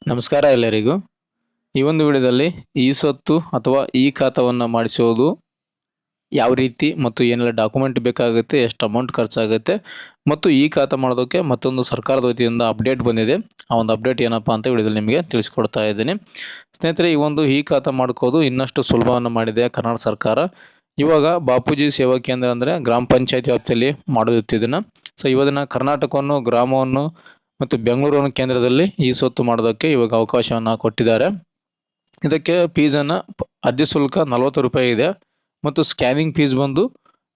ನಮಸ್ಕಾರ ಎಲ್ಲರಿಗೂ. ಈ ಒಂದು ವಿಡಿಯೋದಲ್ಲಿ ಈ ಸ್ವತ್ತು ಅಥವಾ ಈ ಖಾತಾವನ್ನು ಮಾಡಿಸೋದು ಯಾವ ರೀತಿ ಮತ್ತು ಏನೆಲ್ಲ ಡಾಕ್ಯುಮೆಂಟ್ ಬೇಕಾಗುತ್ತೆ, ಎಷ್ಟು ಅಮೌಂಟ್ ಖರ್ಚಾಗುತ್ತೆ ಮತ್ತು ಈ ಖಾತಾ ಮಾಡೋದಕ್ಕೆ ಮತ್ತೊಂದು ಸರ್ಕಾರದ ವತಿಯಿಂದ ಅಪ್ಡೇಟ್ ಬಂದಿದೆ. ಆ ಒಂದು ಅಪ್ಡೇಟ್ ಏನಪ್ಪ ಅಂತ ವಿಡಿಯೋದಲ್ಲಿ ನಿಮಗೆ ತಿಳಿಸ್ಕೊಡ್ತಾ ಇದ್ದೀನಿ. ಸ್ನೇಹಿತರೆ, ಈ ಖಾತಾ ಮಾಡ್ಕೋದು ಇನ್ನಷ್ಟು ಸುಲಭವನ್ನು ಮಾಡಿದೆ ಕರ್ನಾಟಕ ಸರ್ಕಾರ. ಇವಾಗ ಬಾಪೂಜಿ ಸೇವಾ ಕೇಂದ್ರ ಅಂದರೆ ಗ್ರಾಮ ಪಂಚಾಯತಿ ವ್ಯಾಪ್ತಿಯಲ್ಲಿ ಮಾಡೋದಿತ್ತಿದ್ದನ್ನು. ಸೊ ಇವದನ್ನು ಕರ್ನಾಟಕವನ್ನು, ಗ್ರಾಮವನ್ನು ಮತ್ತು ಬೆಂಗಳೂರು ಕೇಂದ್ರದಲ್ಲಿ ಈ ಸ್ವತ್ತು ಮಾಡೋದಕ್ಕೆ ಇವಾಗ ಅವಕಾಶವನ್ನು ಕೊಟ್ಟಿದ್ದಾರೆ. ಇದಕ್ಕೆ ಫೀಸನ್ನು ಅರ್ಜಿ ಶುಲ್ಕ 40 ರೂಪಾಯಿ ಇದೆ ಮತ್ತು ಸ್ಕ್ಯಾನಿಂಗ್ ಫೀಸ್ ಬಂದು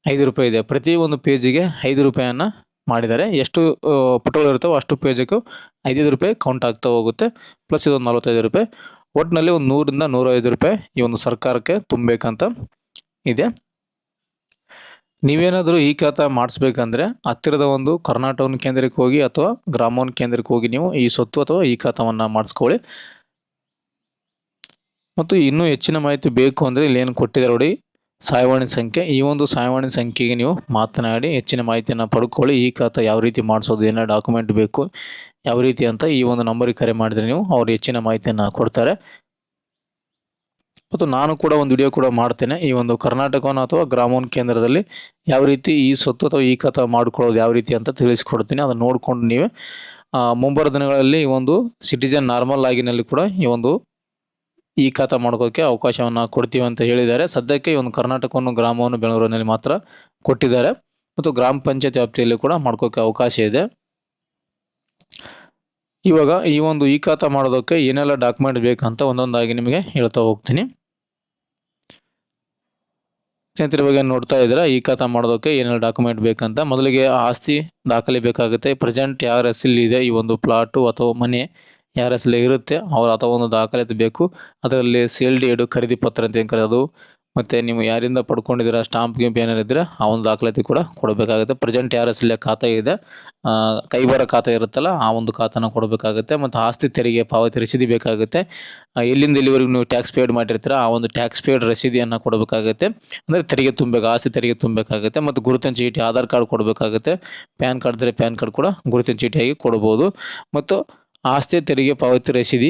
5 ರೂಪಾಯಿ ಇದೆ. ಪ್ರತಿ ಒಂದು ಪೇಜಿಗೆ 5 ರೂಪಾಯಿಯನ್ನು ಮಾಡಿದ್ದಾರೆ. ಎಷ್ಟು ಪುಟಗಳು ಇರ್ತಾವೆ ಅಷ್ಟು ಪೇಜಿಗೂ 5 ರೂಪಾಯಿ ಕೌಂಟ್ ಆಗ್ತಾ ಹೋಗುತ್ತೆ. ಪ್ಲಸ್ ಇದೊಂದು 45 ರೂಪಾಯಿ. ಒಟ್ಟಿನಲ್ಲಿ ಒಂದು 100 ರಿಂದ 105 ರೂಪಾಯಿ ಈ ಒಂದು ಸರ್ಕಾರಕ್ಕೆ ತುಂಬಬೇಕಂತ ಇದೆ. ನೀವೇನಾದರೂ ಈ ಖಾತಾ ಮಾಡಿಸ್ಬೇಕಂದ್ರೆ ಹತ್ತಿರದ ಒಂದು ಕರ್ನಾಟಕ ಕೇಂದ್ರಕ್ಕೆ ಹೋಗಿ ಅಥವಾ ಗ್ರಾಮೋನ್ ಕೇಂದ್ರಕ್ಕೆ ಹೋಗಿ ನೀವು ಈ ಸ್ವತ್ತು ಅಥವಾ ಈ ಖಾತಾವನ್ನು ಮಾಡಿಸ್ಕೊಳ್ಳಿ. ಮತ್ತು ಇನ್ನೂ ಹೆಚ್ಚಿನ ಮಾಹಿತಿ ಬೇಕು ಅಂದರೆ ಇಲ್ಲಿ ಏನು ಕೊಟ್ಟಿದ್ದಾರೆ ನೋಡಿ, ಸಹಾಯವಾಣಿ ಸಂಖ್ಯೆ. ಈ ಒಂದು ಸಹಾಯವಾಣಿ ಸಂಖ್ಯೆಗೆ ನೀವು ಮಾತನಾಡಿ ಹೆಚ್ಚಿನ ಮಾಹಿತಿಯನ್ನು ಪಡ್ಕೊಳ್ಳಿ. ಈ ಖಾತಾ ಯಾವ ರೀತಿ ಮಾಡಿಸೋದು, ಏನೋ ಡಾಕ್ಯುಮೆಂಟ್ ಬೇಕು, ಯಾವ ರೀತಿ ಅಂತ ಈ ಒಂದು ನಂಬರಿಗೆ ಕರೆ ಮಾಡಿದರೆ ನೀವು ಅವ್ರು ಹೆಚ್ಚಿನ ಮಾಹಿತಿಯನ್ನು ಕೊಡ್ತಾರೆ. ಮತ್ತು ನಾನು ಕೂಡ ಒಂದು ವಿಡಿಯೋ ಕೂಡ ಮಾಡ್ತೇನೆ. ಈ ಒಂದು ಕರ್ನಾಟಕವನ್ನು ಅಥವಾ ಗ್ರಾಮೋನ್ ಕೇಂದ್ರದಲ್ಲಿ ಯಾವ ರೀತಿ ಈ ಸ್ವತ್ತು ಅಥವಾ ಈ ಖಾತಾ ಮಾಡ್ಕೊಳ್ಳೋದು ಯಾವ ರೀತಿ ಅಂತ ತಿಳಿಸ್ಕೊಡ್ತೀನಿ. ಅದನ್ನು ನೋಡಿಕೊಂಡು ನೀವೇ ಮುಂಬರುವ ದಿನಗಳಲ್ಲಿ ಈ ಒಂದು ಸಿಟಿಜನ್ ನಾರ್ಮಲ್ ಆಗಿನಲ್ಲಿ ಕೂಡ ಈ ಖಾತಾ ಮಾಡ್ಕೋಕ್ಕೆ ಅವಕಾಶವನ್ನು ಕೊಡ್ತೀವಿ ಅಂತ ಹೇಳಿದ್ದಾರೆ. ಸದ್ಯಕ್ಕೆ ಈ ಒಂದು ಕರ್ನಾಟಕವನ್ನು, ಗ್ರಾಮವನ್ನು ಬೆಂಗಳೂರಿನಲ್ಲಿ ಮಾತ್ರ ಕೊಟ್ಟಿದ್ದಾರೆ ಮತ್ತು ಗ್ರಾಮ ಪಂಚಾಯತ್ ವ್ಯಾಪ್ತಿಯಲ್ಲಿ ಕೂಡ ಮಾಡ್ಕೋಕ್ಕೆ ಅವಕಾಶ ಇದೆ. ಇವಾಗ ಈ ಖಾತಾ ಮಾಡೋದಕ್ಕೆ ಏನೆಲ್ಲ ಡಾಕ್ಯುಮೆಂಟ್ ಬೇಕಂತ ಒಂದೊಂದಾಗಿ ನಿಮಗೆ ಹೇಳ್ತಾ ಹೋಗ್ತೀನಿ. ಸ್ನೇಹಿತರ ಬಗ್ಗೆ ನೋಡ್ತಾ ಇದ್ದೀರಾ, ಈ ಖಾತಾ ಮಾಡೋದಕ್ಕೆ ಏನೆಲ್ಲ ಡಾಕ್ಯುಮೆಂಟ್ ಬೇಕಂತ. ಮೊದಲಿಗೆ ಆಸ್ತಿ ದಾಖಲೆ ಬೇಕಾಗುತ್ತೆ. ಪ್ರೆಸೆಂಟ್ ಯಾರ ಹೆಸರಲ್ಲಿ ಇದೆ ಈ ಒಂದು ಪ್ಲಾಟು ಅಥವಾ ಮನೆ ಯಾರ ಹೆಸರಲ್ಲಿ ಇರುತ್ತೆ ಅವರ ಅಥವಾ ಒಂದು ದಾಖಲಾತಿ ಬೇಕು. ಅದರಲ್ಲಿ ಸೇಲ್ ಡೀಡ್, ಖರೀದಿ ಪತ್ರ ಅಂತ ಏನು ಕರೆಯೋದು, ಮತ್ತು ನೀವು ಯಾರಿಂದ ಪಡ್ಕೊಂಡಿದ್ದೀರಾ ಸ್ಟಾಂಪ್ ಗಿಂಪ್ ಏನಾರು ಇದ್ದರೆ ಆ ಒಂದು ದಾಖಲಾತಿ ಕೂಡ ಕೊಡಬೇಕಾಗುತ್ತೆ. ಪ್ರೆಸೆಂಟ್ ಯಾರ ಹೆಸರಲ್ಲಿ ಖಾತಾ ಇದೆ, ಕೈಬರ ಖಾತಾ ಇರುತ್ತಲ್ಲ ಆ ಒಂದು ಖಾತಾನ ಕೊಡಬೇಕಾಗುತ್ತೆ. ಮತ್ತು ಆಸ್ತಿ ತೆರಿಗೆ ಪಾವತಿ ರಸೀದಿ ಬೇಕಾಗುತ್ತೆ. ಎಲ್ಲಿಂದ ಎಲ್ಲಿವರೆಗೂ ನೀವು ಟ್ಯಾಕ್ಸ್ ಪೇಡ್ ಮಾಡಿರ್ತೀರ ಆ ಒಂದು ಟ್ಯಾಕ್ಸ್ ಪೇಡ್ ರಸೀದಿಯನ್ನು ಕೊಡಬೇಕಾಗುತ್ತೆ. ಅಂದರೆ ತೆರಿಗೆ ತುಂಬಬೇಕು, ಆಸ್ತಿ ತೆರಿಗೆ ತುಂಬಬೇಕಾಗುತ್ತೆ. ಮತ್ತು ಗುರುತಿನ ಚೀಟಿ, ಆಧಾರ್ ಕಾರ್ಡ್ ಕೊಡಬೇಕಾಗುತ್ತೆ. ಪ್ಯಾನ್ ಕಾರ್ಡ್ ಇದ್ದರೆ ಪ್ಯಾನ್ ಕಾರ್ಡ್ ಕೂಡ ಗುರುತಿನ ಚೀಟಿಯಾಗಿ ಕೊಡ್ಬೋದು. ಮತ್ತು ಆಸ್ತಿ ತೆರಿಗೆ ಪಾವತಿ ರಸೀದಿ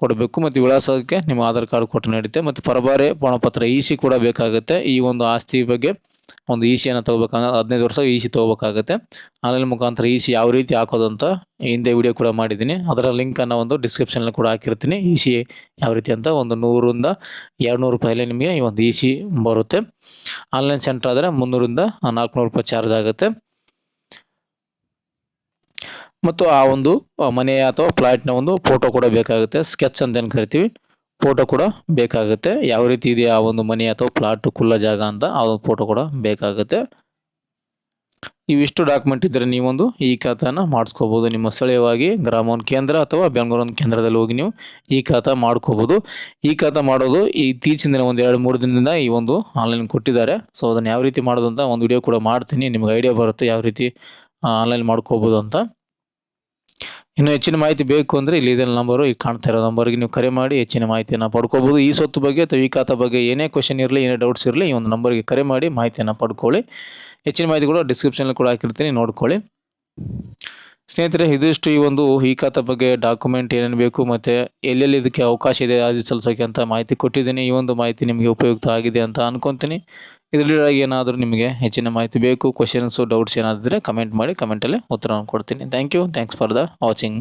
ಕೊಡಬೇಕು. ಮತ್ತು ವಿಳಾಸಕ್ಕೆ ನಿಮ್ಮ ಆಧಾರ್ ಕಾರ್ಡ್ ಕೊಟ್ಟು ನಡೆಯುತ್ತೆ. ಮತ್ತು ಪರಬಾರೆ ಪ್ರಮಾಣಪತ್ರ ಇ.ಸಿ ಕೂಡ ಬೇಕಾಗುತ್ತೆ. ಈ ಒಂದು ಆಸ್ತಿ ಬಗ್ಗೆ ಒಂದು ಇ.ಸಿಯನ್ನು ತೊಗೋಬೇಕಂದ್ರೆ 15 ವರ್ಷ ಇ.ಸಿ ತೊಗೋಬೇಕಾಗುತ್ತೆ. ಆನ್ಲೈನ್ ಮುಖಾಂತರ ಇ.ಸಿ ಯಾವ ರೀತಿ ಹಾಕೋದು ಅಂತ ಹಿಂದೆ ವಿಡಿಯೋ ಕೂಡ ಮಾಡಿದ್ದೀನಿ. ಅದರ ಲಿಂಕನ್ನು ಒಂದು ಡಿಸ್ಕ್ರಿಪ್ಷನಲ್ಲಿ ಕೂಡ ಹಾಕಿರ್ತೀನಿ. ಇ.ಸಿ ಯಾವ ರೀತಿ ಅಂತ ಒಂದು 100 ರಿಂದ 200 ರೂಪಾಯಲ್ಲಿ ನಿಮಗೆ ಈ ಒಂದು ಇ.ಸಿ ಬರುತ್ತೆ. ಆನ್ಲೈನ್ ಸೆಂಟರ್ ಆದರೆ 300 ರಿಂದ 400 ರೂಪಾಯಿ ಚಾರ್ಜ್ ಆಗುತ್ತೆ. ಮತ್ತು ಆ ಒಂದು ಮನೆಯ ಅಥವಾ ಫ್ಲಾಟ್ನ ಒಂದು ಫೋಟೋ ಕೂಡ ಬೇಕಾಗುತ್ತೆ. ಸ್ಕೆಚ್ ಅಂತ ಏನು ಕರಿತೀವಿ, ಫೋಟೋ ಕೂಡ ಬೇಕಾಗುತ್ತೆ. ಯಾವ ರೀತಿ ಇದೆ ಆ ಒಂದು ಮನೆ ಅಥವಾ ಫ್ಲಾಟ್ ಖುಲ್ಲ ಜಾಗ ಅಂತ ಆ ಒಂದು ಫೋಟೋ ಕೂಡ ಬೇಕಾಗುತ್ತೆ. ಇವಿಷ್ಟು ಡಾಕ್ಯುಮೆಂಟ್ ಇದ್ದರೆ ನೀವೊಂದು ಈ ಖಾತಾನ ಮಾಡಿಸ್ಕೋಬೋದು. ನಿಮ್ಮ ಸ್ಥಳೀಯವಾಗಿ ಗ್ರಾಮೋನ್ ಕೇಂದ್ರ ಅಥವಾ ಬೆಂಗಳೂರು ಕೇಂದ್ರದಲ್ಲಿ ಹೋಗಿ ನೀವು ಈ ಖಾತಾ ಮಾಡ್ಕೋಬೋದು. ಈ ಖಾತಾ ಮಾಡೋದು ಇತ್ತೀಚಿನ ದಿನ ಒಂದು 2-3 ದಿನದಿಂದ ಈ ಒಂದು ಆನ್ಲೈನ್ ಕೊಟ್ಟಿದ್ದಾರೆ. ಸೊ ಅದನ್ನು ಯಾವ ರೀತಿ ಮಾಡೋದು ಅಂತ ಒಂದು ವಿಡಿಯೋ ಕೂಡ ಮಾಡ್ತೀನಿ. ನಿಮ್ಗೆ ಐಡಿಯಾ ಬರುತ್ತೆ ಯಾವ ರೀತಿ ಆನ್ಲೈನ್ ಮಾಡ್ಕೋಬೋದು ಅಂತ. ಇನ್ನು ಹೆಚ್ಚಿನ ಮಾಹಿತಿ ಬೇಕು ಅಂದರೆ ಇಲ್ಲಿ ಇದೆ ನಂಬರು, ಈಗ ಕಾಣ್ತಾ ಇರೋ ನಂಬರ್ಗೆ ನೀವು ಕರೆ ಮಾಡಿ ಹೆಚ್ಚಿನ ಮಾಹಿತಿಯನ್ನು ಪಡ್ಕೋಬೋದು. ಈ ಸ್ವತ್ತು ಬಗ್ಗೆ ಅಥವಾ ಈ ಖಾತಾ ಬಗ್ಗೆ ಏನೇ ಕ್ವಶನ್ ಇರಲಿ, ಏನೇ ಡೌಟ್ಸ್ ಇರಲಿ, ಈ ಒಂದು ನಂಬರ್ಗೆ ಕರೆ ಮಾಡಿ ಮಾಹಿತಿಯನ್ನು ಪಡ್ಕೊಳ್ಳಿ. ಹೆಚ್ಚಿನ ಮಾಹಿತಿ ಕೂಡ ಡಿಸ್ಕ್ರಿಪ್ಷನಲ್ಲಿ ಕೂಡ ಹಾಕಿರ್ತೀನಿ, ನೋಡ್ಕೊಳ್ಳಿ. ಸ್ನೇಹಿತರೆ, ಇದಿಷ್ಟು ಈ ಖಾತಾ ಬಗ್ಗೆ ಡಾಕ್ಯುಮೆಂಟ್ ಏನೇನು ಬೇಕು ಮತ್ತು ಎಲ್ಲೆಲ್ಲಿ ಇದಕ್ಕೆ ಅವಕಾಶ ಇದೆ ಅರ್ಜಿ ಸಲ್ಲಿಸೋಕ್ಕೆ ಅಂತ ಮಾಹಿತಿ ಕೊಟ್ಟಿದ್ದೀನಿ. ಈ ಒಂದು ಮಾಹಿತಿ ನಿಮಗೆ ಉಪಯುಕ್ತ ಆಗಿದೆ ಅಂತ ಅನ್ಕೊತೀನಿ. ಇದರೊಳಗೆ ಏನಾದರೂ ನಿಮಗೆ ಹೆಚ್ಚಿನ ಮಾಹಿತಿ ಬೇಕು, ಕ್ವಶನ್ಸು, ಡೌಟ್ಸ್ ಏನಾದರೆ ಕಮೆಂಟ್ ಮಾಡಿ, ಕಮೆಂಟಲ್ಲಿ ಉತ್ತರವನ್ನು ಕೊಡ್ತೀನಿ. Thanks for the watching.